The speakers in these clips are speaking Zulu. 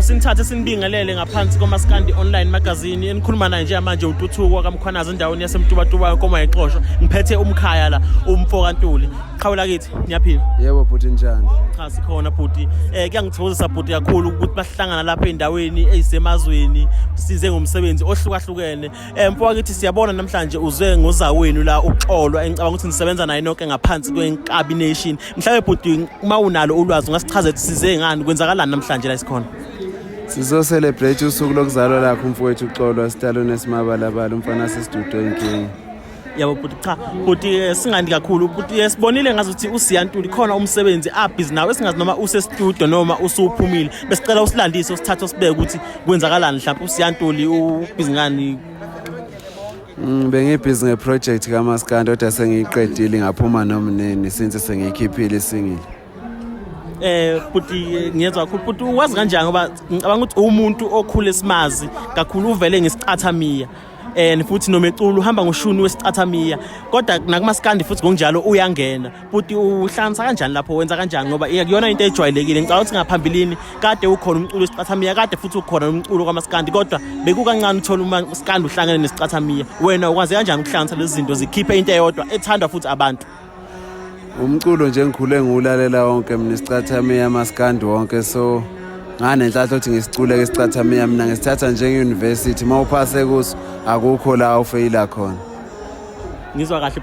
Sinithathe sinibingelele ngaphansi koMaskandi Online Magazine enikhuluma naye nje manje uTuthuko kaMkhwanazi endaweni yaseMtubatuba enkoma eXhosha. Ngiphethe umkhaya la uMfokantuli. Qhawula kithi niyaphila? Yebo bhuti njani? Cha sikhona bhuti. Kuyangithokozisa bhuti kakhulu ukuthi bahlangana lapha endaweni ezisemazweni size ngomsebenzi ohlukahlukene. Mfokakithi siyabona namhlanje uze ngozawenu la uXolwa engicabanga ukuthi nisebenza naye nonke ngaphansi kwenkabination. Mhlawumbe bhuti uma unalo ulwazi ungasichazela size ngani kwenzakalani namhlanje la isikhona? Sizo celebrate usuku lokuzalwa lakho umfowethu uXolwa esitalweni esimabalabala umfana sesidudo inkingi. Yabo bhuti cha bhuti singandi kakhulu bhuti sibonile ngazuthi uSiyantuli khona umsebenzi abhizi nawe singazi noma use studio noma usuphumile besicela usilandise usithathe usibeke ukuthi kwenzakalani mhlawumbe uSiyantuli ubhizi ngani. Bengibhizi ngeproject kaMaskandi kodwa sengiyiqedile ngaphuma nomneni since sengiyikhiphile singile. Bhuti ngiyezwa kakhulu bhuti wazi kanjani ngoba ngicabanga ukuthi umuntu okhule simazi kakhulu uvele ngesicathamia futhi noMeculo uhamba ngoshuni wesicathamia kodwa nakuMaskandi futhi ngokunjalo uyangena bhuti uhlanganisa kanjani lapho wenza kanjani ngoba iyona into ejwayelekile ngicabanga ukuthi ngaphambilini kade ukhona umculo wesicathamia kade futhi ukhona umculo kaMaskandi kodwa bekukancane uthola uMaskandi uhlangene nesicathamia wena ukwazi kanjani ukuhlanganisa lezi zinto zikhiphe into eyodwa ethandwa futhi abantu? Umculo nje ngikhule ngiwulalela wonke mina isicathamia Maskandi wonke so nganenhlanhla ukuthi ngisicule isicathamia mina ngisithatha njenge-university mawuphase kuso akukho la ufeyila khona. Ngizwa kahle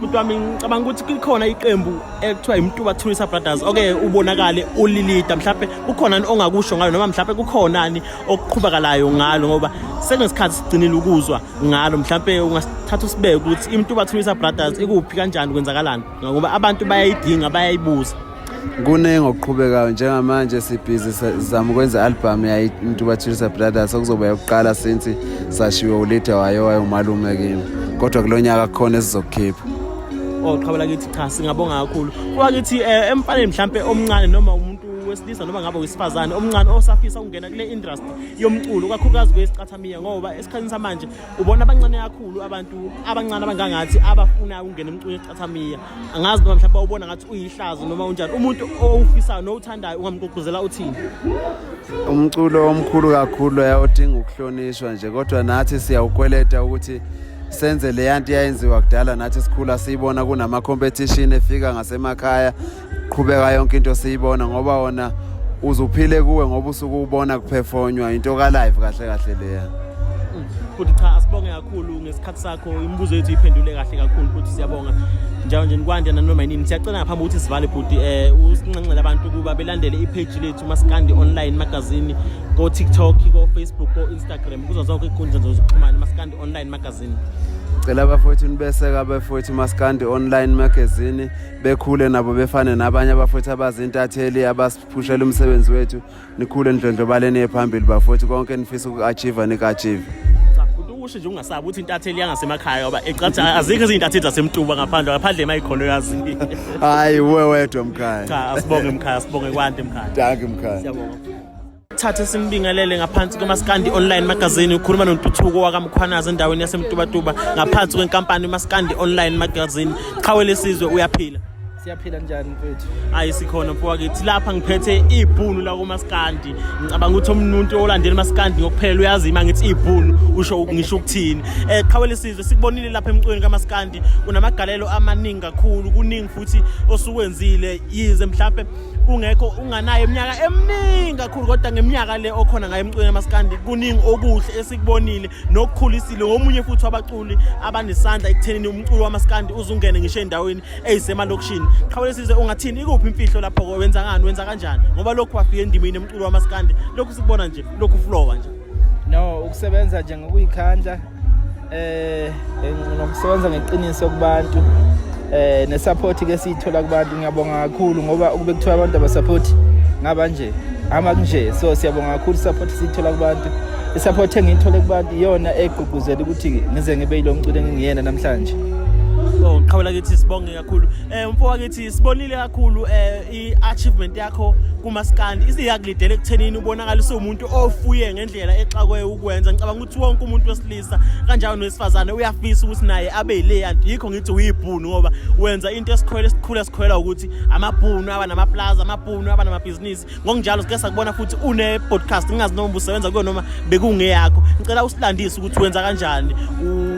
bhuti wami ngicabanga ukuthi kukhona iqembu ekuthiwa iMtuba Tourist Brothers ubonakale ulilida mhlawumbe kukhona ongakusho ngalo noma mhlawumbe kukhonani okuqhubakalayo ngalo ngoba sekunesikhathi sigcinile ukuzwa ngalo mhlawumbe ungasithatha usibeke ukuthi iMtuba Tourist Brothers ikuphi kanjani kwenzakalani ngoba abantu bayayidinga bayayibuza. Kuningi okuqhubekayo njengamanje sibhizi sizama ukwenza album ya iMtuba Tourist Brothers okuzoba yokuqala since sashiwe uLeader wayo umalume kimi kodwa kulonyaka kukhona esizokukhipha. Qhawula kithi cha singabonga kakhulu. Wakithi emfaneni mhlambe omncane noma umuntu wesilisa noma ngabe wesifazane omncane osafisa ukungena kule industry yomculo kakhulukazi kwesicathamia ngoba esikhathini samanje ubona abancane kakhulu abantu abancane abangangathi abafuna ukungena emculo wesicathamia. Angazi noma mhlawumbe ubona ngathi uyihlazo noma unjani umuntu ofisayo nowuthandayo ungamgqugquzela uthini? Umculo omkhulu kakhulu uyadinga ukuhlonishwa nje kodwa nathi siyawukweleta ukuthi senze le yanto yayenziwa kudala nathi sikhula siyibona kunama competition efika ngasemakhaya qhubeka yonke into siyibona ngoba wona uzuphile kuwe ngoba usuku ubona kuperformwa into ka live kahle kahle leya. Futhi cha asibonge kakhulu ngesikhathi sakho imibuzo yethu iphendule kahle kakhulu futhi siyabonga njalo nje nikwande nanoma yini siyacela ngaphambi ukuthi sivale futhi usinqenqele abantu kuba belandele ipage lethu Maskandi Online Magazine ko TikTok ko Facebook ko Instagram kuzo zonke inkundla zokuxhumana Maskandi Online Magazine. Cela abafowethu nibeseka abafowethu Maskandi Online Magazine bekhule nabo befane nabanye abafowethu abazintatheli abasiphushela umsebenzi wethu nikhule ndlondlobaleni ephambili bafowethu konke nifisa uku-achieve nika-achieve. Usho nje ungasabi ukuthi intatheli yangasemakhaya ngoba ecathi azikho izintatheli zaseMtuba ngaphandle emayikhona yazi. Hayi wedwa mkhaya. Cha asibonge mkhaya sibonge kwande mkhaya. Danke mkhaya. Siyabonga. Thathe sinibingelele ngaphansi koMaskandi Online Magazine ukhuluma noNtuthuko wakaMkhwanazi endaweni yaseMtubatuba ngaphansi kwenkampani Maskandi Online Magazine. Qhawele sizwe uyaphila? Siyaphila njani mfethu? Hayi sikhona mfowethu lapha ngiphethe ibhunu la kuMaskandi. Ngicabanga ukuthi umuntu olandela uMaskandi ngokuphelele uyazi ima ngithi ibhunu usho ngisho ukuthini. Qhawele sizwe sikubonile lapha emcweni kaMaskandi unamagalelo amaningi kakhulu kuningi futhi osukwenzile yize mhlawumbe kungekho unganayo iminyaka eminingi kakhulu kodwa ngeminyaka le okhona ngayo emcweni kaMaskandi kuningi okuhle esikubonile nokukhulisile ngomunye futhi wabaculi abanesandla ekuthenini umculo waMaskandi uzungene ngisho endaweni ezisemalokishini. Qhawele sizwe ungathini ikuphi imfihlo lapho wenza ngani wenza kanjani ngoba lokho wafika endimini emculo waMaskandi lokho sikubona nje lokho flowa nje. No ukusebenza nje ngokuyikhandla nokusebenza ngeqiniso kubantu nesupport ke sithola kubantu ngiyabonga kakhulu ngoba ukube kuthiwa abantu abasupport ngaba nje ama kunje so siyabonga kakhulu support sithola kubantu isupport engiyithole kubantu iyona egqugquzela ukuthi ngize ngibe yilo mculo engiyena namhlanje. Oh qhawela kithi sibonge kakhulu mfowethu sibonile kakhulu i-achievement yakho kuMaskandi isiyakulidela ekuthenini ubonakalise umuntu ofuye ngendlela exakwe ukwenza ngicabanga ukuthi wonke umuntu wesilisa kanjalo nowesifazane uyafisa ukuthi naye abe yile anti yikho ngithi uyibhunu ngoba wenza into esikhwela ukuthi amabhunu aba namaplaza amabhunu aba namabhizinisi ngokunjalo sike sakubona futhi une podcast ngingazi noma ubusebenza kuyo noma bekungeyakho ngicela usilandise ukuthi wenza kanjani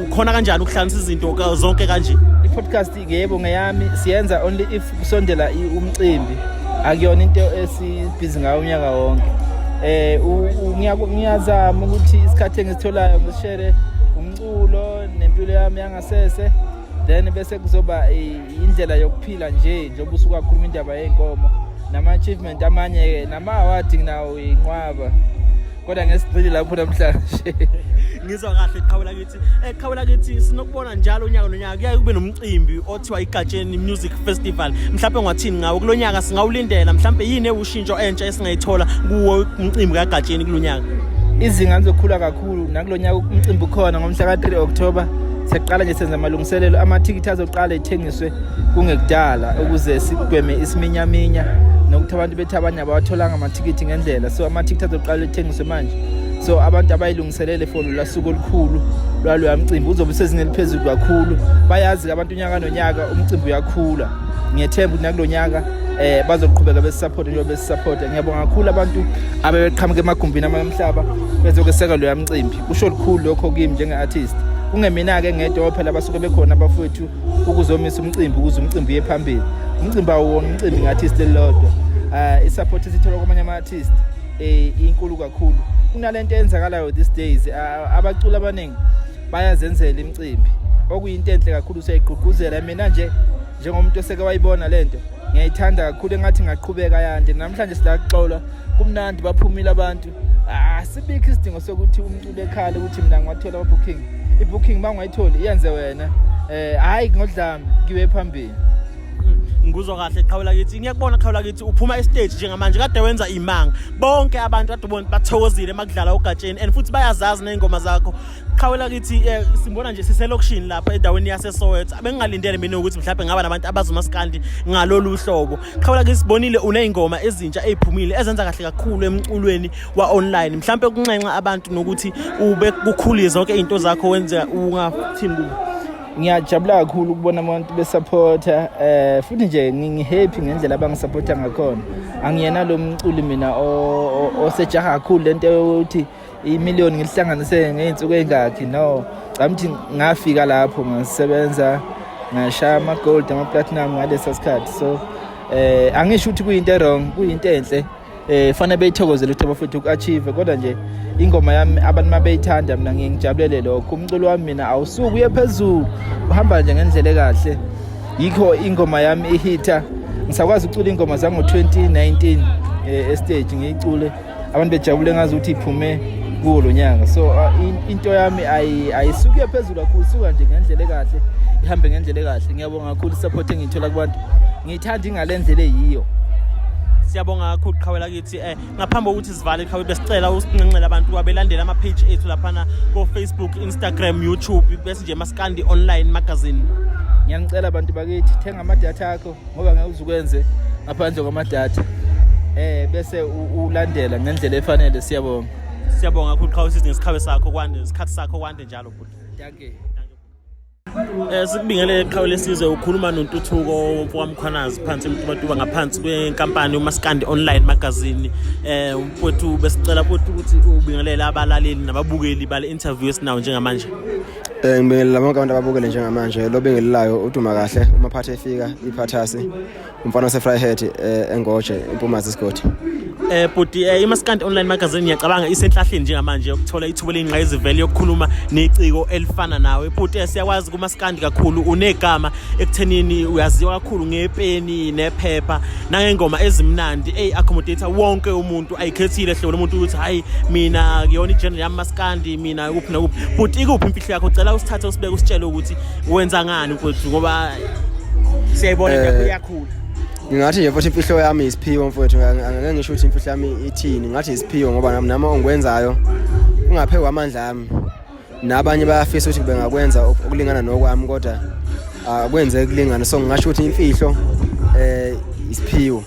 ukhona kanjani ukuhlanganisa izinto zonke kanje i-podcast yebo ngeyami siyenza only if kusondela umcimbi akuyona into esibhizi ngayo unyaka wonke ngiyazama ukuthi isikhathi engisitholayo ngisishare umculo nempilo yami yangasese then bese kuzoba indlela yokuphila njengoba usuka khuluma indaba yeinkomo nama-achievement amanye nama-award nginawo inqwaba kodwa ngesigcili lapho namhlanje ngizwa kahle qhawela kithi sinokubona njalo unyaka nonyaka kuyaye kube nomcimbi othiwa iGatsheni Music Festival mhlawumbe ngathini ngawo kulonyaka singawulindela mhlawumbe yini ushintsho entsha esingayithola kuwo umcimbi kaGatsheni kulonyaka izinga lizokhula kakhulu nakulonyaka umcimbi ukhona ngomhla ka-3 October siyaqala nje senza amalungiselelo amathikithi azoqala ethengiswe kungekudala ukuze sigweme isiminyaminya nokuthi abantu bethi abanye abawatholanga amathikithi ngendlela so amathikithi azoqala ethengiswe manje so abantu abayilungiselele for lasuku olukhulu lwalo mcimbi uzobe usezingeni eliphezulu kakhulu bayazi abantu unyaka nonyaka umcimbi uyakhula ngiyethemba ukuthi nakulonyaka bazoqhubeka besisupport njengoba besisupport ngiyabonga kakhulu abantu abebeqhamuka emagumbini amamhlaba bezokeseka lo mcimbi kusho likhulu lokho kimi njenge-artist kungemina ke ngedwa phela basuke bekhona abafowethu ukuzomisa umcimbi ukuze umcimbi uye phambili umcimbi awuwona umcimbi nge-artist elilodwa i-support esithola kwamanye ama-artist inkulu kakhulu kunalento eyenzakalayo these days abaculi abaningi bayazenzela imicimbi okuyinto enhle kakhulu usayigqugquzela mina njengomuntu oseke wayibona lento ngiyayithanda kakhulu engathi ngaqhubeka yande namhlanje silaxola kumnandi baphumile abantu sibikho isidingo sokuthi umculi ekhala ukuthi mina ngiwathola ama-booking i-booking mangayitholi iyenze wena hayi ngodlami ngiwe phambili ngizwa kahle qhawela kithi ngiyakubona qhawela kithi uphuma e-stage njengamanje kade wenza imanga bonke abantu kade ubona bathokozile makudlala uGatsheni and futhi bayazazi nezingoma zakho qhawela kithi simbona nje siselokishini lapha endaweni yaseSoweto abengalindele mina ukuthi mhlawumbe ngaba nabantu abazuMaskandi ngalolu hlobo qhawela kithi sibonile unezingoma ezintsha eziphumile ezenza kahle kakhulu emculweni wa online mhlawumbe kunxenxa abantu nokuthi ube kukhulile zonke izinto zakho wenza ungathini ngiyajabula kakhulu ukubona abantu besupporta futhi nje ngihappy ngendlela abangisupporta ngakhona angiyena lo mculi mina osejaha kakhulu lento yokuthi imillion ngilihlanganise ngeinsuku engakhi no camthi ngafika lapho ngasebenza ngashaya ama gold ama platinum ngalesa sikhathi so angisho ukuthi kuyinto wrong kuyinto enhle fanele beyithokozele ukuthi abafethu uku-achieve kodwa nje ingoma yami abantu mabeyithanda mina ngiyijabulele lokho umculo wami mina awusuku uye phezulu uhamba nje ngendlela ekahle yikho ingoma yami ihita ngisakwazi ukucula ingoma zango 2019 estage ngiyicule abantu bejabule ngazi ukuthi iphume kuwo lo nyaka so into yami ayisuke phezulu kakhulu suka nje ngendlela ekahle ihambe ngendlela ekahle ngiyabonga kakhulu support engithola kubantu ngiyithanda ingalendlela eyiyo siyabonga kakhulu qhawela kithi ngaphambi kokuthi sivale qhawela besicela usinqenqela abantu abelandela ama page ethu laphana ko Facebook, Instagram, YouTube bese nje Maskandi Online Magazine. Ngiyanicela abantu bakithi thenga ama data akho ngoba ngeke uzukwenze ngaphandle kwama data. Bese ulandela ngendlela efanele siyabonga. Siyabonga kakhulu qhawela sithi ngesikhabe sakho kwande isikhathi sakho kwande njalo futhi. Thank you. Sikubingelele qhawela sizwe ukhuluma noNtuthuko mfowamkhwanazi phansi emtuba ngaphansi kwenkampani uMaskandi Online Magazine mfowethu besicela futhi ukuthi ubingelele abalaleli nababukeli bale interview esinawo njengamanje ngibingelela bonke abantu ababukele njengamanje lo bingelelayo uduma kahle uma phathe efika iphathasi umfana waseFryhead eNgoje eMpumazi Sigodi but iMaskandi Online Magazine ngiyacabanga isenhlahleni njengamanje ukuthola ithuba lengqayizivele yokukhuluma neciko elifana nawe but siyakwazi kuMaskandi kakhulu unegama ekuthenini uyaziwa kakhulu ngepeni nephepha nangengoma ezimnandi accommodate wonke umuntu ayikhethile hlobo lomuntu ukuthi hayi mina ngiyona ijourney yami Maskandi mina kuphi nakuphi but ikuphi imfihlo yakho cela usithathe usibeke usitshele ukuthi wenza ngani mfowethu ngoba siyayibona yakhulu Ngingathi nje futhi imfihlo yami isiphiwo mfowethu angeke ngisho ukuthi imfihlo yami ithini ngathi isiphiwo ngoba nami ongikwenzayo ungaphewa amandla ami nabanye bayafisa ukuthi bengakwenza okulingana nokwami kodwa akwenze kulingana so ngisho ukuthi imfihlo isiphiwo.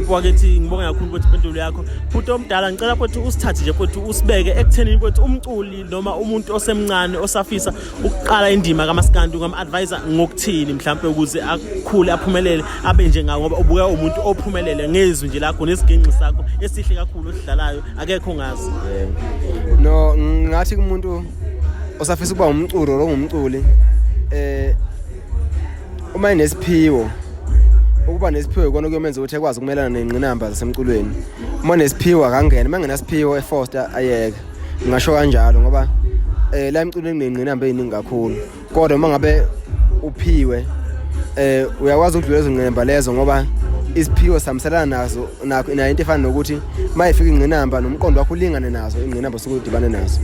Mfowethu ngibonga kakhulu ukuthi impendulo yakho. Futhi omdala ngicela futhi usithathe nje futhi usibeke ekuthenini futhi umculi noma umuntu osemncane osafisa ukuqala indima kaMaskandi ungam-advisor ngokuthini mhlawumbe ukuze akhule aphumelele abe njengawe ngoba ubuka umuntu ophumelele ngezwi nje lakho nesiginqi sakho esihle kakhulu osidlalayo akekho ngazi. No ngathi kumuntu osafisa ukuba umculi lo ngumculi uma inesiphiwo ukuba nesiphiwo ikona kuyomenza ukuthi ekwazi ukumelana nezingqinamba zasemculweni. Uma nesiphiwo akangena, mangenasiphiwo eFoster ayeke. Ngisho kanjalo ngoba la emculweni kunezingqinamba eziningi kakhulu. Kodwa uma ngabe uphiwe uyakwazi ukudlula izingqinamba lezo ngoba isiphiwo samselana nazo na into efana nokuthi mayifika ingqinamba nomqondo wakho ulingane nazo ingqinamba sokudibana nazo.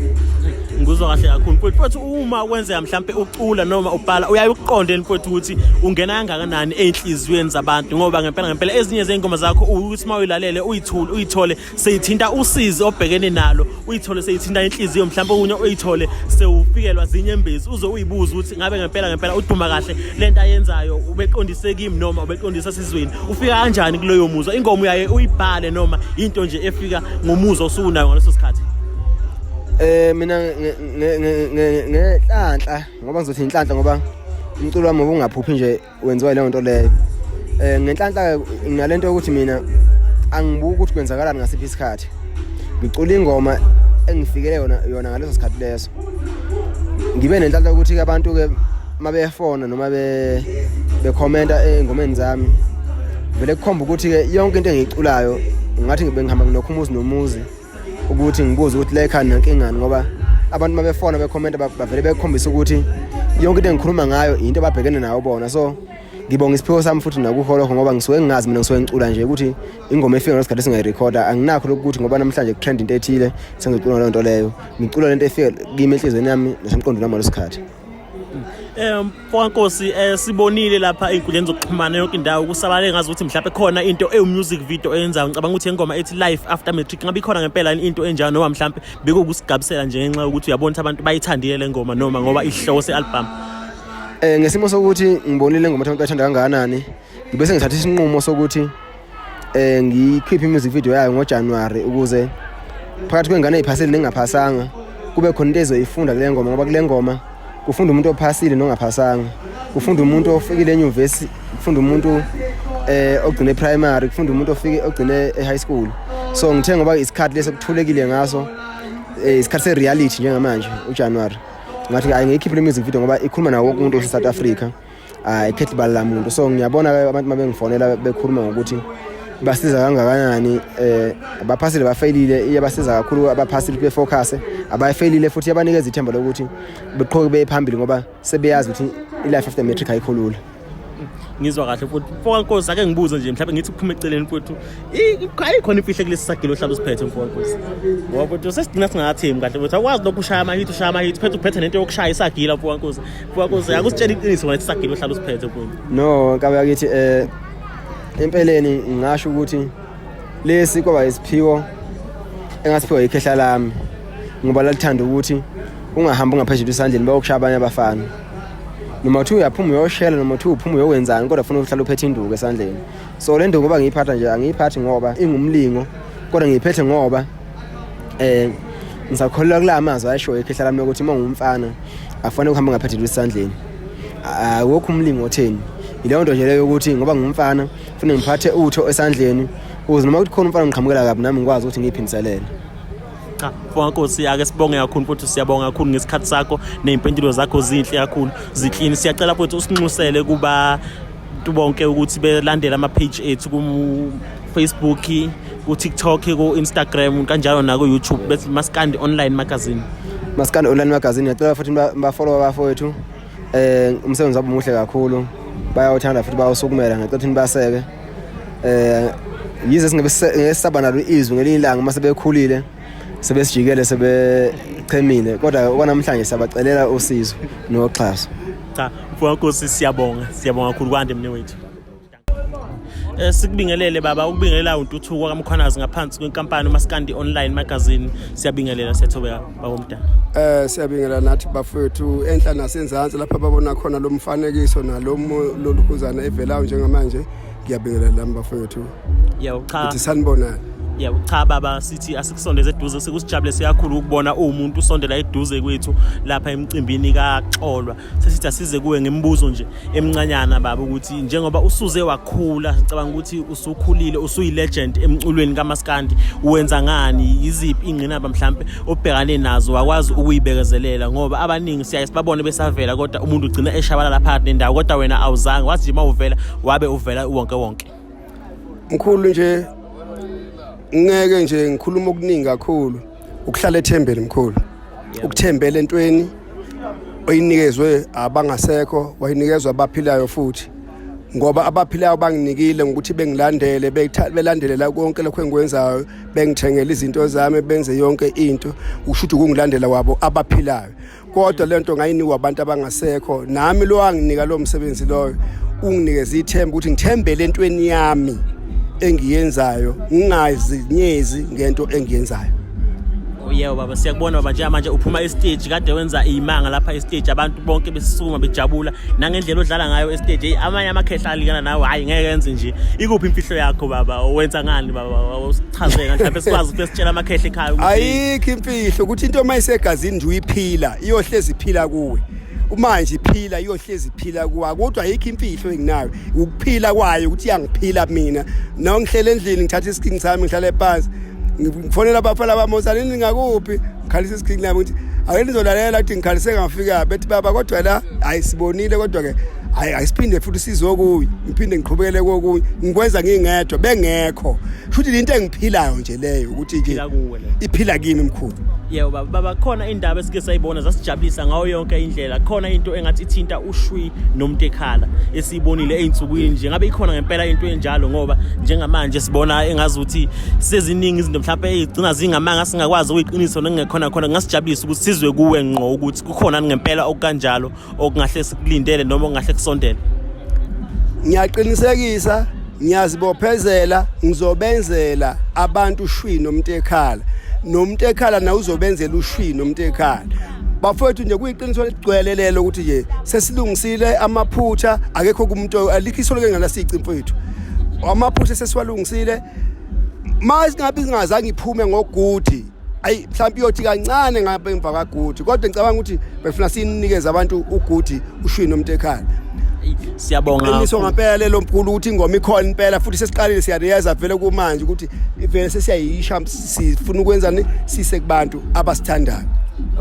Ngizwa kahle kakhulu futhi uma kwenzeka mhlambe ucula noma ubhala uyaye uqonde futhi ukuthi ungena kangakanani einhlizweni zabantu ngoba ngempela ezinye zeingoma zakho ukuthi mayilalele uyithole seyithinta usizi obhekene nalo uyithole seyithinta inhliziyo mhlambe unye uyithole sewufikelwa zinyembezi uze uyibuza ukuthi ngabe ngempela uduma kahle lento ayenzayo ubeqondise kimi noma ubeqondisa sizweni ufika kanjani kuleyo muzwa ingoma uyaye uyibhale noma into nje efika ngomuzwa osunayo ngaleso sikhathi. Mina ngenhlanhla ngoba ngizothi inhlanhla ngoba umculo wami ubungaphuphi nje wenziwa leyo nto leyo. Ngenhlanhla nginalento ukuthi mina angibuki ukuthi kwenzakalani ngasiphi isikhathi. Ngicula ingoma engifikele yona ngaleso sikhathi leso. Ngibe nenhlanhla ukuthi abantu ke mabefona noma bekhomenta engomeni zami vele kukhomba ukuthi ke yonke into engiyiculayo ngathi ngibe ngihamba nginokhumuzi nomuzi ukuthi ngibuze ukuthi la ekhaya nankingani ngoba abantu mabefona bekhomenta bavele bekhombisa ukuthi yonke into engikhuluma ngayo into ababhekene nayo bona. So ngibonga isiphiwo sami futhi nakuholo ngoba ngisuke ngingazi mina ngisuke ngicula nje ukuthi ingoma efika ngesikhathi singayirecorda anginakho lokuthi ngoba namhlanje kutrend into ethile sengicula le nto leyo ngicula lento efika kimi enhlizweni yami nasemqondweni wami lesikhathi. Mfowethu sibonile lapha einkundleni zokuxhumana yonke indawo kusabaleke ngazi ukuthi mhlawumbe khona into music video eyenzayo ngicabanga ukuthi ingoma ethi life after matric ngabe khona ngempela into enjalo noma mhlawumbe bekukusigabisela nje ngenxa ukuthi uyabona ukuthi abantu bayithandile le ngoma noma ngoba ihloko sealbum. Ngesimo sokuthi ngibonile ngoma abantu bathanda kangakanani ngibe sengithatha isinqumo sokuthi ngikhiphe music video yayo ngoJanuary ukuze phakathi kwengane eziphasile nengaphasanga kube khona into ezoyifunda kule ngoma ngoba kule ngoma kufunda umuntu ophasile nongaphasanga, kufunda umuntu ofikile enyuvesi, kufunda umuntu ogcine primary, kufunda umuntu ogcine high school. So ngithe ngoba isikhathi lesekuthulekile ngaso isikhathi sereality njengamanje uJanuary ngathi ngiyikhiphe music video ngoba ikhuluma nawo wonke umuntu eSouth Africa ikhethi bala muntu. So ngiyabona abantu mabengifonela bekhuluma ngokuthi basiza kangakanani abaphasile bafailile iyabasiza kakhulu abaphasile befocus abafailile futhi yabanikeza ithemba lokuthi beqhoke bephambili ngoba sebeyazi ukuthi ilife after matric ayikhulula. Ngizwa kahle futhi mfowethu ake ngibuze nje mhlawumbe ngithi uphume eceleni mfowethu ikhona imfihlo kulesi sagilo ohlala usiphethe mfowethu ngoba mfowethu sesidina singathembi kahle mfowethu akwazi lokushaya amahithi ushaya amahithi phethe uphethe nento yokushaya isagila mfowethu akusitshela iqiniso ngathi isagilo ohlala usiphethe mfowethu. No kabe yakithi empeleni ngisho ukuthi lesi kwaba isiphiwo engasiphiwa ikhehla lami ngoba lalithanda ukuthi ungahamba ungaphezulu isandleni bayokushaya abanye abafana noma uthi uyaphuma uyoshela noma uthi uphuma uyokwenzani kodwa ufuna ukuhlala uphethe induku esandleni. So le nduku ngoba ngiyiphatha nje angiyiphathi ngoba ingumlingo kodwa ngiyiphethe ngoba ngisakholelwa kula amazwi ayisho ikhehla lami ukuthi uma ngumfana afanele ukuhamba ngaphezulu isandleni awukho umlingo otheni. Ile nto nje leyo ukuthi ngoba ngumfana kufanele ngiphathe utho esandleni ukuze noma kuthi khona umfana ngiqhamukela kabi nami ngikwazi ukuthi ngiyiphindiselele. Cha mfowethu ake sibonge kakhulu futhi siyabonga kakhulu ngesikhathi sakho nezimpendulo zakho zinhle kakhulu ziklini. Siyacela futhi usinxusele kuba bonke ukuthi belandela ama page ethu ku Facebook, ku TikTok, ku Instagram kanjalo na ku YouTube bethi Maskandi Online Magazine. Maskandi Online Magazine ngiyacela futhi bafollow abafowethu umsebenzi wabo muhle kakhulu bayawuthanda futhi bayawusukumela ngicela ukuthi nibaseke yize singesaba nalo izwi ngelinye ilanga mase bekhulile sebesijikele sebechemile kodwa okwanamhlanje siyabacelela usizo noxhaso. Cha mfowethu siyabonga kakhulu kwande mne wethu. Sikubingelele baba, ukubingelela uNtuthuko kaMkhwanazi ngaphansi kwenkampani uMaskandi Online Magazine. Siyabingelela siyethobeka babomdala. Siyabingelela nathi bafowethu enhla nasenzansi lapha babona khona lo mfanekiso nalolukhuzana evelayo njengamanje. Ngiyabingelela lami bafowethu. Cha. Uthi sanibonani. Cha baba, sithi asikusondeze eduze, sikusijabulise kakhulu ukubona umuntu usondela eduze kwethu lapha emcimbini kaXolwa. Sesithi asize kuwe ngemibuzo nje emncanyana baba, ukuthi njengoba usuze wakhula, ngicabanga ukuthi usukhulile, usuyilegend emculweni kaMaskandi, uwenza ngani, yiziphi ingqinamba mhlambe obhekane nazo wakwazi ukuyibekezelela? Ngoba abaningi siyaye sibabone besavela kodwa umuntu ugcina eshabalala phakathi nendawo, kodwa wena awuzange, wathi nje mawuvela wabe uvela wonke. Mkhulu nje ngeke nje ngikhuluma okuningi kakhulu, ukuhlala ethembeni mkhulu, ukuthembela entweni oyinikezwe abangasekho, wayinikezwa abaphilayo futhi, ngoba abaphilayo banginikile ngokuthi bengilandele, belandelela konke lokho engikwenzayo, bengithengela izinto zami, benze yonke into, ushuthi kungilandela wabo abaphilayo. Kodwa lento ngayinikwa abantu abangasekho, nami lo wanginika lo msebenzi loyo unginikeza ithemba ukuthi ngithembele entweni yami engiyenzayo, ngingazinyezi ngento engiyenzayo. Yebo baba, siyakubona baba, nje manje uphuma estage kade wenza imanga lapha estage, abantu bonke besisukuma bejabula nangendlela odlala ngayo estage. Amanye amakhehla alikana nawe, hayi ngeke yenze nje. Ikuphi imfihlo yakho baba, wenza ngani baba? Usichazeka mhlawumbe sikwazi ukutshela amakhehla ekhaya ukuthi ayikho imfihlo, ukuthi into mayisegazini nje uyiphila, iyohlezi iphila kuwe. Manje iphila iyohlezi iphila kuwa, kodwa ayikho imfihlo enginayo, ukuphila kwayo ukuthi iyangiphila mina. Nawo ngihlele endlini ngithatha isikhingi sami ngihlale phansi, ngifonela abafana bamozana ningakuphi, ngikhalisa isikhingi nami ukuthi ake nizolalela ukuthi ngikhalise ngafika, bethi baba kodwa la ayisibonile, kodwa ke ayisiphinde futhi sizokuyi, ngiphinde ngiqhubekele kokunye, ngikwenza ngingedwa bengekho. Futhi into engiphilayo nje leyo ukuthi nje iphila kimi mkhulu. Yebo baba, khona indaba esike sayibona zasijabulisa ngayo yonke indlela. Khona into engathi ithinta ushwi nomuntu ekhala esiyibonile einsukwini nje, ngabe ikhona ngempela into enjalo? Ngoba njengamanje sibona engazuthi seziningi izinto mhlawumbe ezigcina zingamanga singakwazi ukuyiqinisa nongekhona khona. Ngasijabulisa ukuthi sizwe kuwe ngqo ukuthi kukhona ngempela okukanjalo okungahle sikulindele noma okungahle kusondele. Ngiyaqinisekisa, ngiyazibophezela, ngizobenzela abantu ushwi nomuntu ekhala. Nomuntu ekhala na uzobenzela ushwi nomuntu ekhala. Bafowethu nje kuyiqiniso ligcwelelelo ukuthi nje sesilungisile amaphutha, akekho kumuntu alikho isolo ngalasici mfowethu. Amaphutha sesiwalungisile, mase ngabe singazange iphume ngogudi, ayi mhlawumbe iyothi kancane ngabe emva kagudi, kodwa ngicabanga ukuthi befuna sinikeze abantu ugudi ushwi nomuntu ekhala. Siyabonga. Qiniso ngempela lelo mkhulu ukuthi ingoma ikhona impela, futhi sesiqalile siyariyeza vele kumanje ukuthi ivele sesiyayisha, sifuna ukwenzani sise kubantu abasithandayo.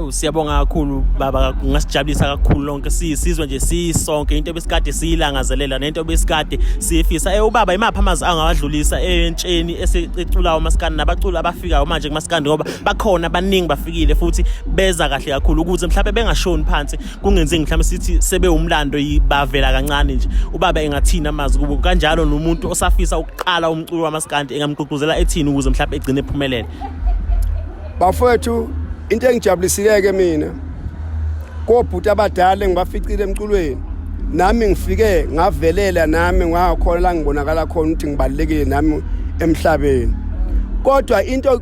Siyabonga kakhulu baba, ngasijabulisa kakhulu lonke siyisizwe nje sisonke, into besikade siyilangazelela nento besikade siyifisa. Ubaba imapha amazi angawadlulisa entsheni eseculayo uMaskandi nabaculi abafikayo manje kuMaskandi, ngoba bakhona abaningi bafikile futhi beza kahle kakhulu ukuthi mhlawumbe bengashoni phansi, kungenzi mhlawumbe sithi sebe umlando bavela kancane nje. Ubaba engathina amazi kubo kanjalo nomuntu osafisa ukuqala umculo waMaskandi engamgqugquzela ethini ukuze mhlawumbe egcine ephumelele? Bafowethu, into engijabulisileke mina kobhuti abadala engibaficile emculweni, nami ngifike ngavelela, nami ngakhona la ngibonakala khona ukuthi ngibalekile nami emhlabeni. Kodwa into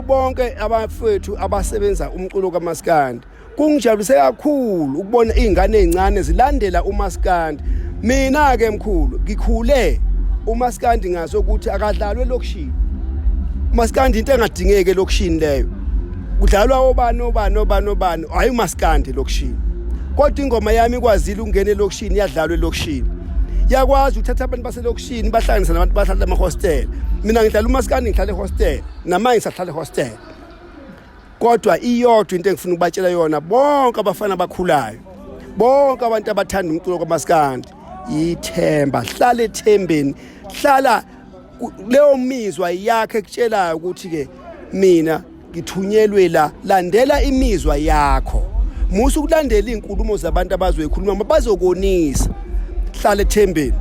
bonke abafowethu abasebenza umculo kaMaskandi, kungijabulise kakhulu ukubona izingane ezincane zilandela uMaskandi. Mina ke mkhulu ngikhule uMaskandi ngaso ukuthi akadlalwe lokushini. uMaskandi into engadingeke lokushini leyo, kudlalwa obani hayi uMaskandi lokushini. Kodwa ingoma yami ikwazile ukungena elokushini, yadlalwa elokushini, yakwazi uthatha abantu baselokushini bahlanganisa nabantu bahlala emahostel. Mina ngidlala uMaskandi, ngihlala ehostel, namanje ngisahlala ehostel. Kodwa iyodwa into engifuna ukubatshela yona bonke abafana abakhulayo, bonke abantu abathanda umculo kaMaskandi, ithemba, hlala ethembeni, hlala leyo mizwa yakhe ekutshelayo ukuthi ke mina ngithunyelwe la, landela imizwa yakho. Musu ukulandela izinkulumo zabantu abazoyikhuluma bazokonisa, hlala ethembeni.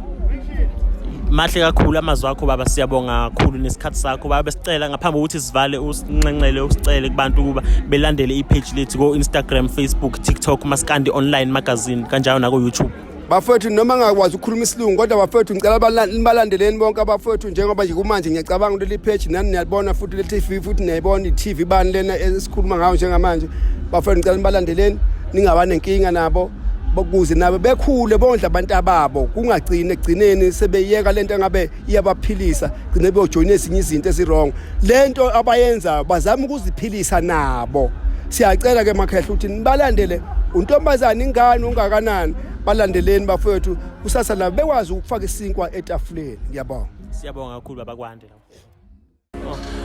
Mahle kakhulu amazwi akho baba, siyabonga kakhulu nesikhathi sakho baba. Besicela ngaphambi ukuthi sivale usinqenqele usicele kubantu ukuba belandele ipage lethu ko Instagram, Facebook, TikTok, Maskandi Online Magazine kanjalo na ku YouTube. bafowethu noma ngakwazi ukukhuluma isilungu kodwa bafowethu ngicela nibalandeleni bonke abafowethu njengoba nje kumanje ngiyacabanga ukuthi page nani niyabona futhi le TV futhi niyayibona iTV bani lena esikhuluma ngayo njengamanje bafowethu ngicela nibalandeleni ningaba nenkinga nabo bokuze nabo bekhule bondla abantu ababo kungagcine egcineni sebeyeka lento engabe iyabaphilisa gcine beyojoyina ezinye izinto ezirong lento abayenza bazama ukuziphilisa nabo siyacela ke makhehla ukuthi nibalandele untombazana ingane ungakanani balandeleni bafowethu kusasa nabo bekwazi ukufaka isinkwa etafuleni ngiyabonga siyabonga kakhulu babakwande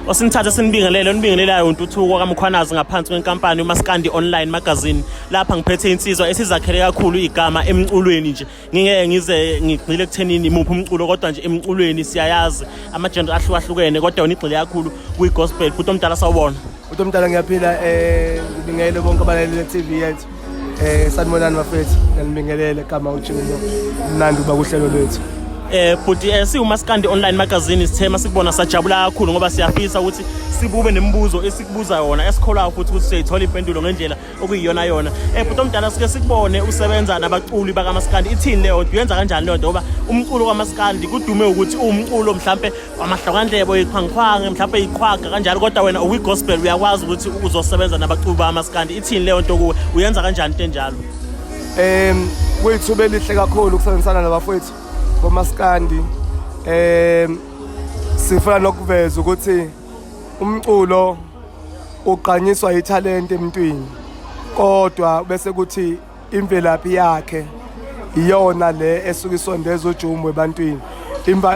Osinithatha sinibingelelayo untuthuko kaMkhwanazi ngaphansi kwenkampani uMaskandi Online Magazine lapha ngiphethe insizwa esizakhele kakhulu igama emculweni nje ngingeke ngize ngigcile ekuthenini imuphi umculo kodwa nje emculweni siyayazi ama-genre ahlukahlukene kodwa unigxile kakhulu kwi-gospel futhi omdala sawubona uthi omdala ngiyaphila ngibingelele bonke abalaleli be-TV yethu sanibonani bafethu nginibingelele kama uJimbo mnandi uba kuhlelo lwethu futhi siwuMaskandi Online Magazine sithema sikubona sajabula kakhulu ngoba siyafisa ukuthi sibube nemibuzo esikubuza yona esikholwayo futhi ukuthi siyithola impendulo ngendlela okuyiyona yona futhi omdala sike sikubone usebenza nabaculi bakaMaskandi ithini leyo uyenza kanjani leyo ngoba umculo kaMaskandi kudume ukuthi umculo mhlambe wamahlakandlebo iqhwanqhwange mhlambe iqhwaga kanjalo kodwa wena uyi-gospel uyakwazi ukuthi uzosebenza nabaculi bakaMaskandi ithini leyo nto kuwe uyenza kanjani into enjalo kuyithuba elihle kakhulu ukusebenzisana nabafowethu boMaskandi sifuna nokuveza ukuthi umculo uqanyiswa ithalente emntwini kodwa bese kuthi imvelaphi yakhe iyona le esuka isondeza uJumbo ebantwini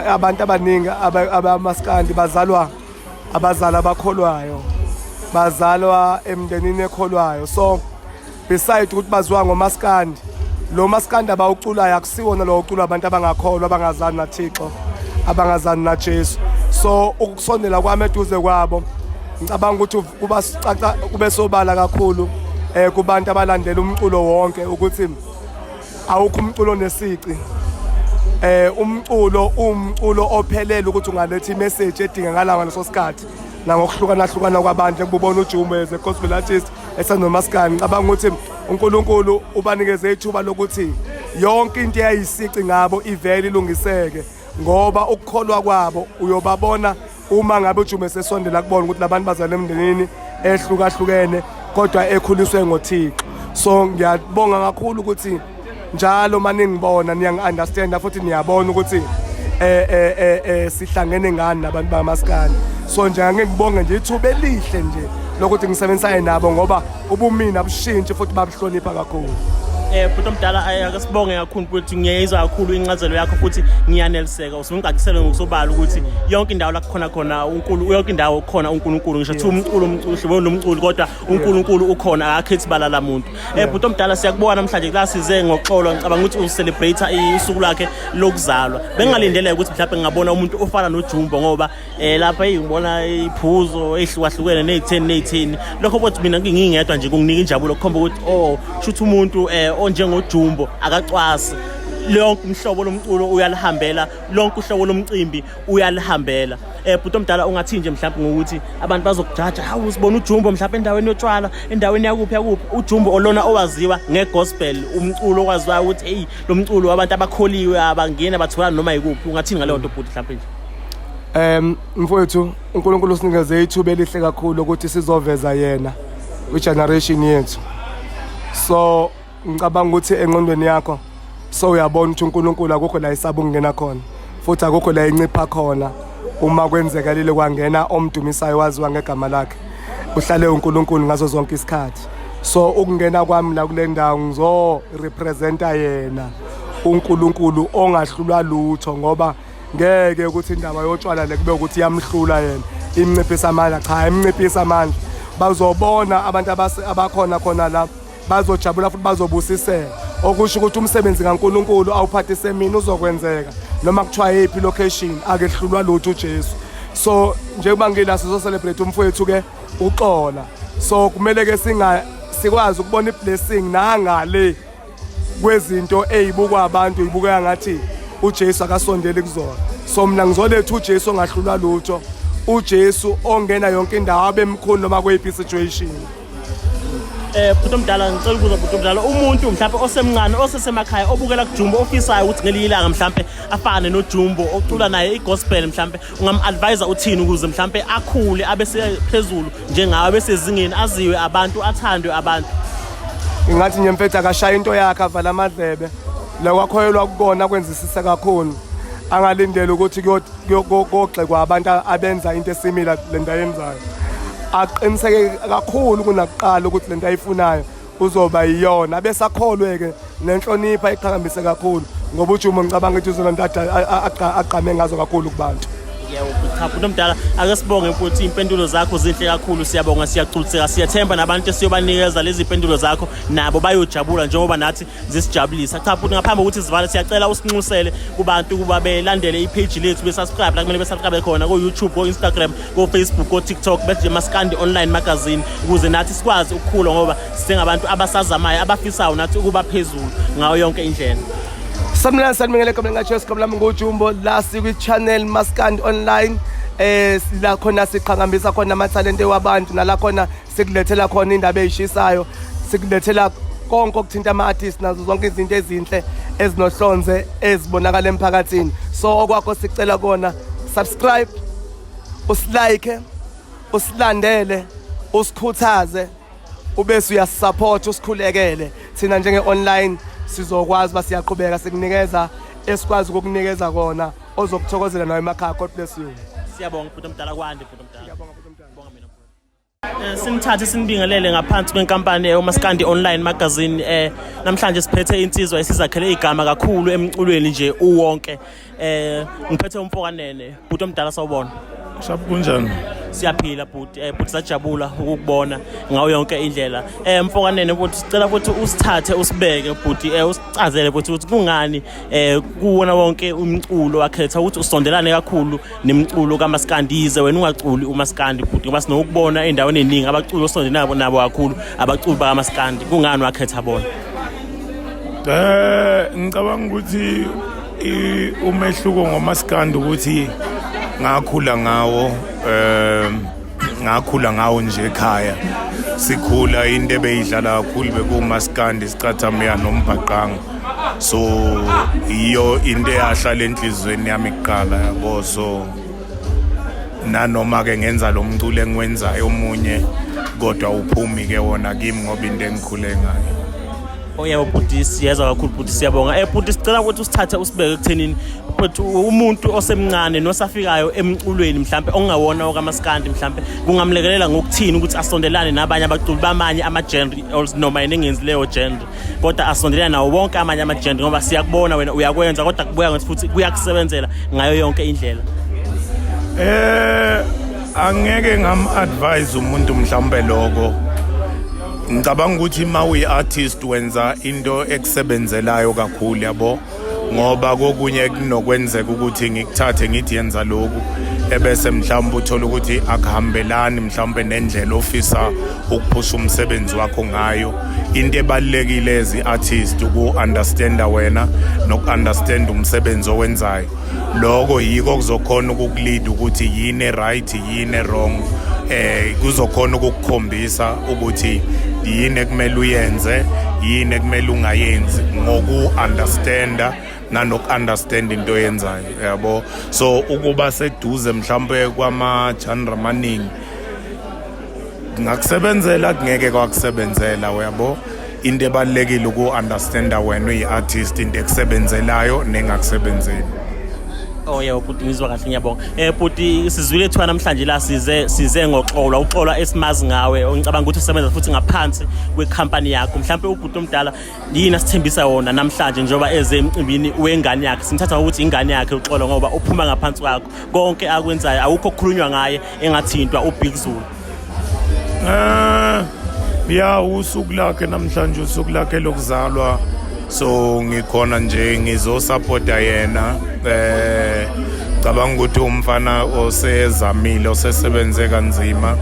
abantu abaningi abamaskandi bazalwa abazali abakholwayo bazalwa emndenini ekholwayo so beside ukuthi baziwa ngoMaskandi lo Maskandi abawuculayo akusiwona lo ucula abantu abangakholwa abangazani naThixo abangazani naJesu so ukusondela kwami eduze kwabo ngicabanga ukuthi kuba sicaca kube sobala kakhulu kubantu abalandela umculo wonke ukuthi awukho umculo nesici umculo ophelele ukuthi ungaletha imessage edingakala ngaleso sikhathi nangokuhlukana kwabantu ngibona uJumbo as a gospel artist esanoMaskandi ngicabanga ukuthi uNkulunkulu ubanikeze ithuba lokuthi yonke into eyayisici ngabo ivele ilungiseke ngoba ukukholwa kwabo uyobabona uma ngabe uJumbo sesondela kubona ukuthi labantu bazale emndenini ehlukahlukene kodwa ekhuliswe ngoThixo so ngiyabonga kakhulu ukuthi njalo manje ngibona niyangi-understand futhi niyabona ukuthi sihlangene ngani nabantu bakaMaskandi so njengake ngibonge nje ithuba elihle nje lokuthi ngisebenzisane nabo ngoba ubumina bushintshe futhi babuhlonipha kakhulu futhi omdala akasibonge kakhulu ukuthi ngiyayizwa kakhulu incazelo yakho futhi ngiyaneliseka usungicacisele ngokusobala ukuthi yonke indawo la khona uNkulunkulu yonke indawo khona uNkulunkulu ngisho thi umculo hloboni lomculo kodwa uNkulunkulu ukhona akakhethi balala muntu futhi omdala siyakubona namhlanje la size ngoxolo ngicabanga ukuthi ucelebrate isuku lakhe lokuzalwa bengalindele ukuthi mhlawumbe ngabona umuntu ofana noJumbo ngoba lapha ngibona iphuzo ehlukahlukene ne10 lokho futhi mina ngingingedwa nje kunginika injabulo kukhomba ukuthi shuthi umuntu onjengoJumbo akacwasi lonke umhlobo lomculo uyalihambela lonke uhlobo lomcimbi uyalihambela futhi omdala ungathi nje mhlawumbe ngokuthi abantu bazokujaja hawu sibona uJumbo mhlawumbe endaweni yotshwala endaweni yakuphi uJumbo olona owaziwa ngegospel umculo okwaziwa ukuthi hey lo mculo wabantu abakholiwe abangena bathola noma yikuphi ungathi ngaleyo nto futhi mhlawumbe nje mfowethu uNkulunkulu usinikeze ithuba elihle kakhulu ukuthi sizoveza yena kwi-generation yethu so ngicabanga ukuthi engqondweni yakho so uyabona ukuthi uNkulunkulu akukho la isaba ukungena khona futhi akukho la incipha khona uma kwenzeka lile kwangena omdumisayo waziwa ngegama lakhe uhlale uNkulunkulu ngazo zonke isikhathi so ukungena kwami la kule ndawo ngizo representa yena uNkulunkulu ongahlulwa lutho ngoba ngeke ukuthi indaba yotshwala le kube ukuthi yamhlula yena imnciphisa amandla cha imnciphisa amandla bazobona abantu abakhona la bazojabula futhi bazobusiseka okusho ukuthi umsebenzi kaNkulunkulu awuphathise mina uzokwenzeka noma kuthiwa yiphi location akehlulwa lutho uJesu so njengoba ngila sizo celebrate umfowethu ke uxola so kumele ke sikwazi ukubona iblessing nangale kwezinto ezibukwa abantu izibukeka ngathi uJesu akasondeli kuzona so mina ngizoletha uJesu ongahlulwa lutho uJesu ongena yonke indawo abemkhulu noma kuyiphi situation Bhuti omdala ngicela ukubuza bhuti omdala umuntu mhlawumbe osemncane osesemakhaya obukela kuJumbo ofisayo ukuthi ngelinye ilanga mhlawumbe afane noJumbo ocula naye igospel mhlawumbe ungam-advise uthini ukuze mhlawumbe akhule abe sephezulu njengawe besezingeni aziwe abantu athandwe abantu. Ingathi nje mfethu akashaya into yakhe avala amadlebe lokwakhoyelwa kukona kwenzisisa kakhulu angalindela ukuthi kogxekwa abantu abenza into esimila lento ayenzayo aqiniseke kakhulu kunakuqala ukuthi lento ayifunayo uzoba yiyona bese akholwe-ke nenhlonipha iqhakambise kakhulu ngoba uJumo ngicabanga ukuthi uzona nto aqame ngazo kakhulu kubantu. Cha bhuti omdala ake sibonge ukuthi impendulo zakho zinhle kakhulu siyabonga siyagculiseka siyathemba nabantu esiyobanikeza lezi impendulo zakho nabo bayojabula njengoba nathi zisijabulisa. Cha bhuti ngaphambi kokuthi sivale siyacela usinxusele kubantu kuba belandele ipage lethu besubscribe la kumele besubscribe khona ko YouTube ko Instagram ko Facebook ko TikTok bethi Maskandi Online Magazine ukuze nathi sikwazi ukukhula ngoba singabantu abasazamayo abafisayo nathi ukuba phezulu ngayo yonke indlela. Samla sanibingelele kamla ngacheska kamla ngoJumbo la sikwi channel Maskandi Online la khona siqhakambisa khona amathalente wabantu nala khona sikulethela khona indaba ezishisayo sikulethela konke okuthinta ama-artists nazo zonke izinto ezinhle ezinohlonze ezibonakala emphakathini. So okwakho sicela kona subscribe usilike usilandele usikhuthaze ubese uyasupport usikhulekele thina njenge online sizokwazi basiyaqhubeka sikunikeza esikwazi ukukunikeza kona ozokuthokozela nawe emakhaya. God bless you. Siyabonga bhuti omdala kwande bhuti omdala. Ngiyabonga bhuti omdala. Ngibonga mina. Sinithathe sinibingelele ngaphansi kwenkampani uMaskandi Online Magazine namhlanje siphethe insizwa esizakhele igama kakhulu emculweni nje uwonke ngiphethe umfokanene bhuti omdala sawubona. Shabu kunjani? Siyaphila bhuti bhuti sajabula ukukubona ngayo yonke indlela. Mfokanene bhuti sicela futhi usithathe usibeke bhuti usicazele bhuti ukuthi kungani kuwona wonke umculo wakhetha ukuthi usondelane kakhulu nemculo kaMaskandi yize wena ungaculi uMaskandi bhuti ngoba sinokubona endaweni eningi abaculi osondelana nabo kakhulu abaculi bakaMaskandi kungani wakhetha bona? Ngicabanga ukuthi umehluko ngoMaskandi ukuthi ngakhula ngawo nje ekhaya sikhula into ebeyidlala kakhulu bekuMaskandi sicathamya nombhaqanga so iyo into eyahlala enhlizweni yami kuqala yabo so nanoma ke ngenza lo mculo engiwenzayo omunye kodwa uphumi ke wona kimi ngoba into engikhule ngayo. Yebo bhuti siyeza kakhulu bhuti siyabonga. Bhuti sicela ukuthi usithathe usibeke ekuthenini bhuti umuntu osemncane nosafikayo emculweni mhlambe ongawona okaMaskandi mhlambe kungamlekelela ngokuthini ukuthi asondelane nabanye abaculi bamanye ama-genre noma yena engenzi leyo genre kodwa asondelane nawo wonke amanye ama-genre ngoba siyakubona wena uyakwenza kodwa kubuya ngathi futhi kuyakusebenzela ngayo yonke indlela. Angeke ngam-advise umuntu mhlambe lokho. Ngicabanga ukuthi ma uyi-artist wenza into ekusebenzelayo kakhulu yabo ngoba kokunye kunokwenzeka ukuthi ngikuthathe ngithi yenza lokhu ebese mhlawumbe uthola ukuthi akuhambelani mhlawumbe nendlela ofisa ukuphusha umsebenzi wakho ngayo. Into ebalulekile ezi-artist uku-understanda wena noku-understand umsebenzi owenzayo lokho yiko kuzokhona ukukulead ukuthi yini right yini wrong kuzokhona ukukukhombisa ukuthi yini ekumele uyenze yini ekumele ungayenzi ngoku-understanda nanoku-understand into oyenzayo yabo. So ukuba seduze mhlawumbe kwama-genre amaningi ngakusebenzela kungeke kwakusebenzela yabo. Into ebalulekile uku-understanda wena uyi-artist into ekusebenzelayo nengakusebenzeli. Yebo bhuti ngizwa kahle ngiyabonga. Bhuti sizwile ethu namhlanje la size ngoxolwa uxolwa esimazi ngawe ngicabanga ukuthi usebenza futhi ngaphansi kwekhampani yakho mhlawumbe ubhuti omdala yini asithembisa wona namhlanje njengoba eze emcimbini wengane yakhe sinithatha ukuthi ingane yakhe uxolwa ngoba uphuma ngaphansi kwakho konke akwenzayo awukho okukhulunywa ngaye engathintwa uBig Zulu. Usuku lakhe namhlanje usuku lakhe lokuzalwa so ngikhona nje ngizosupporta yena. Cabanga ukuthi umfana osezamile osesebenze kanzima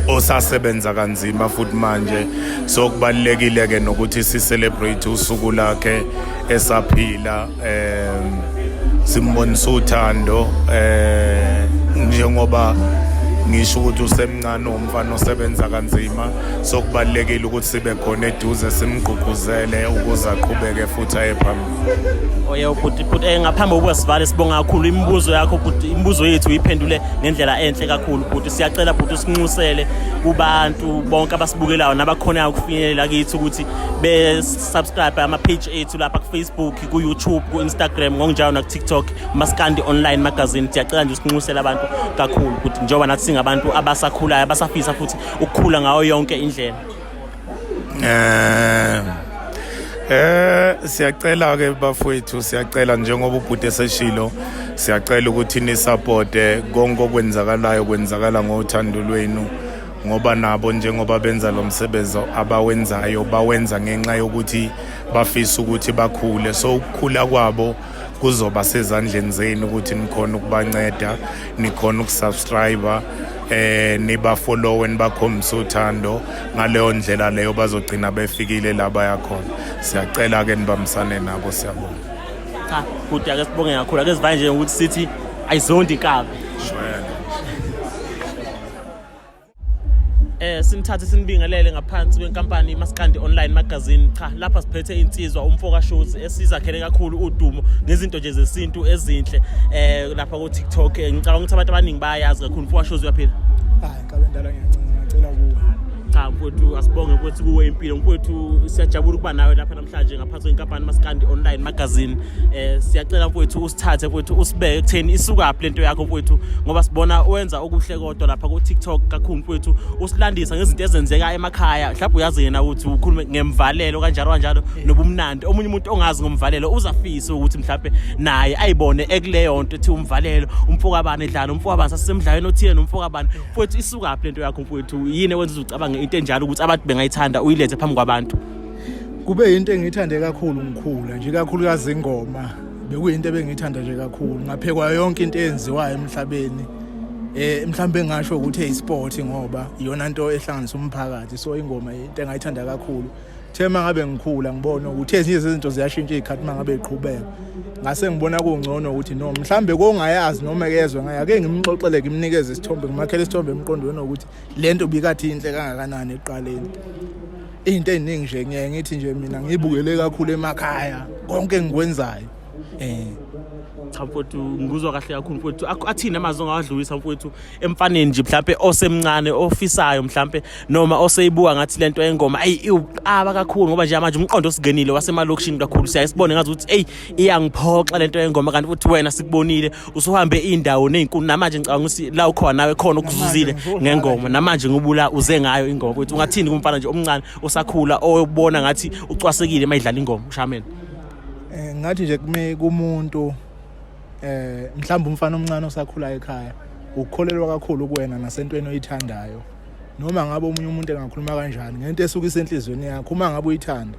osasebenza kanzima futhi manje so kubalekile ke nokuthi si celebrate usuku lakhe esaphila simbonisa uthando njengoba ngisho ukuthi usemncane umfana osebenza kanzima so kubalekile ukuthi sibe khona eduze simgqugquzele ukuze aqhubeke futhi aye phambili. Oye but ngaphambi kokuba sivale sibonga kakhulu imibuzo yakho but imibuzo yethu uyiphendule ngendlela enhle kakhulu but siyacela but usinxusele kubantu bonke abasibukelayo nabakhona ukufinyelela kithi ukuthi be subscribe ama page ethu lapha ku Facebook, ku YouTube, ku Instagram, ngonjalo na ku TikTok, Maskandi Online Magazine. Siyacela nje usinxusele abantu kakhulu ukuthi njengoba nathi singabantu abasakhulayo abasafisa futhi ukukhula ngayo yonke indlela. Siyacela ke bafowethu, siyacela njengoba ubhuti eseshilo, siyacela ukuthi ni support konke okwenzakalayo kwenzakala ngothando lwenu ngoba nabo njengoba benza lo msebenzi abawenzayo bawenza ngenxa yokuthi bafisa ukuthi bakhule, so ukukhula kwabo kuzoba sezandleni zenu ukuthi nikhona ukubanceda, nikhona ukusubscribe niba follow nibakhombisa uthando, ngaleyo ndlela leyo bazogcina befikile la baya khona. Siyacela ke nibambisane nabo, siyabonga. Cha futhi ake sibonge kakhulu, ake sivale nje ukuthi sithi ayizondi inkabi. Sinithathe sinibingelele ngaphansi kwenkampani Maskandi Online Magazine. Cha lapha siphethe insizwa umfoka shows esizakhele kakhulu udumo ngezinto nje zesintu ezinhle lapha ku TikTok. Ngicabanga ukuthi abantu abaningi bayazi kakhulu umfoka shows uyaphila. Hayi ngabendala ngiyacela kuwe. Cha mfowethu asibonge ukuthi kuwe impilo mfowethu, siyajabula ukuba nawe lapha namhlanje ngaphansi kwenkampani Maskandi Online Magazine. Siyacela mfowethu usithathe mfowethu usibeke ekutheni isuka lento yakho mfowethu ngoba sibona wenza okuhle kodwa lapha ku TikTok kakhulu mfowethu, usilandisa ngezinto ezenzeka emakhaya. Mhlawumbe uyazi yena ukuthi ukhulume ngemvalelo kanjalo nobumnandi. Omunye umuntu ongazi ngomvalelo uzafisa ukuthi mhlawumbe naye ayibone ekuleyo nto ethi umvalelo, umfoka bani edlala, umfoka bani sasemdlalweni othile nomfoka bani mfowethu, isuka lento yakho mfowethu. Yini wenza ucabanga into enjalo ukuthi abantu bengayithanda uyilethe phambi kwabantu? Kube into engiyithande kakhulu ngikhula nje, kakhulukazi ingoma bekuyinto ebengiyithanda nje kakhulu ngaphekwa yonke into eyenziwayo emhlabeni. Mhlambe ngasho ukuthi eyisport ngoba iyona nto ehlanganisa umphakathi, so ingoma into engayithanda kakhulu. Thema ngabe ngikhula ngibona ukuthi ezinye izinto ziyashintsha izikhathi mangabe iqhubeka, ngase ngibona kungcono ukuthi no mhlambe kongayazi noma kezwe ngaya ake ngimxoxele ngimnikeze isithombe, ngimakhele isithombe emqondweni ukuthi lento bikathi inhle kangakanani eqaleni. Into eziningi nje ngeke ngithi nje mina ngibukele kakhulu emakhaya konke engikwenzayo. Cha mfowethu ngikuzwa kahle kakhulu mfowethu. Athina amazwi ongawadlulisa mfowethu emfaneni nje mhlawumbe osemncane ofisayo mhlawumbe noma oseyibuka ngathi lento engoma aba kakhulu ngoba nje manje umqondo osingenile wasemalokishini kakhulu siyayisibona ngathi ukuthi iyangiphoxa lento engoma, kanti futhi wena sikubonile usuhambe indawo nezinkulu namanje ngicabanga ukuthi la ukhona nawe khona ukuzuzile ngengoma namanje ngubula uze ngayo ingoma mfowethu. Ungathini kumfana nje omncane osakhula oyobona ngathi ucwasekile mayidlala ingoma ushameni? Ngathi nje kumuntu mhlawumbe umfana omncane osakhula ekhaya ukukholelwa kakhulu kuwena nasentweni oyithandayo, noma ngabe omunye umuntu engakhuluma kanjani ngento esuka isenhlizweni yakho, uma ngabe uyithanda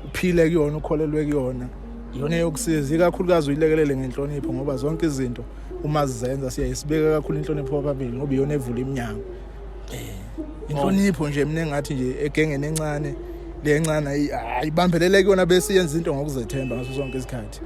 uphile kuyona ukholelwe kuyona, iyona yokusiza ikakhulukazi uyilekelele ngenhlonipho ngoba zonke izinto uma zizenza siyayisibeka kakhulu inhlonipho phambili ngoba iyona evula iminyango. Inhlonipho nje mina engathi nje egengene encane lencane ayibambelele kuyona bese yenza izinto ngokuzethemba ngaso sonke isikhathi.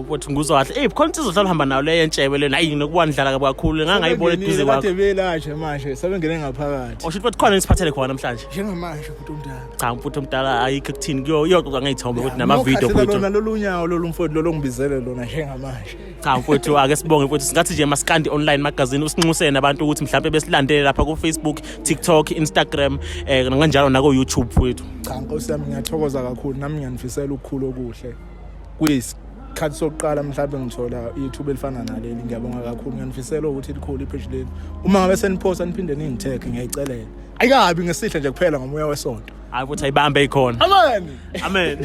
Mfowethu nguzwa kahle khona insizwa hamba nayo le yentshebe lena hayi nokuba ndlala kakhulu ngangayibona eduze kwakho. Kade belashe manje sebengene ngaphakathi. Osho ukuthi khona isiphathele khona namhlanje njengamanje futhi umdala. Cha mfowethu umdala ayikho ekuthini kuyoxoxa ngeyithombe ukuthi nama video mfowethu. Lona lolunyawo lolumfowethu lolongibizele lona njengamanje. Cha mfowethu ake sibonge mfowethu, singathi nje Maskandi Online Magazine usinxusene nabantu ukuthi mhlawumbe besilandele lapha ku Facebook, TikTok, Instagram kanjalo na ku YouTube mfowethu. Cha Nkosi yami ngiyathokoza kakhulu, nami ngiyanifisela ukukhula okuhle. Khathi sokuqala mhlawumbe ngithola iTube elifana naleli, ngiyabonga kakhulu, ngiyanifisela ukuthi likhulu iphage leli. Uma ngabe seniphosta niphinde ningitheke ngiyayicelela. Ayikabi ngesihle nje kuphela ngomoya wesonto. Hayi futhi ayibambe ikhona. Amen. Amen.